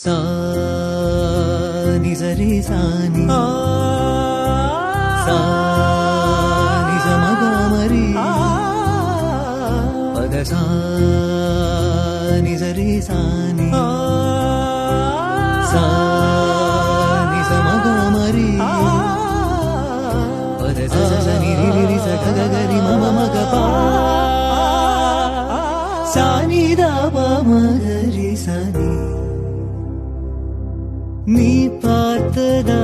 சா நிசரி சானி சா நிச மகமரி பத சா நிசரி சானி சா நிச மகமரி பத ச ச நி ரி ரி ரி ச க க க ரி ம ம ம க பா சா நி த ப ம க ரி ச நி நீ பார்த்ததா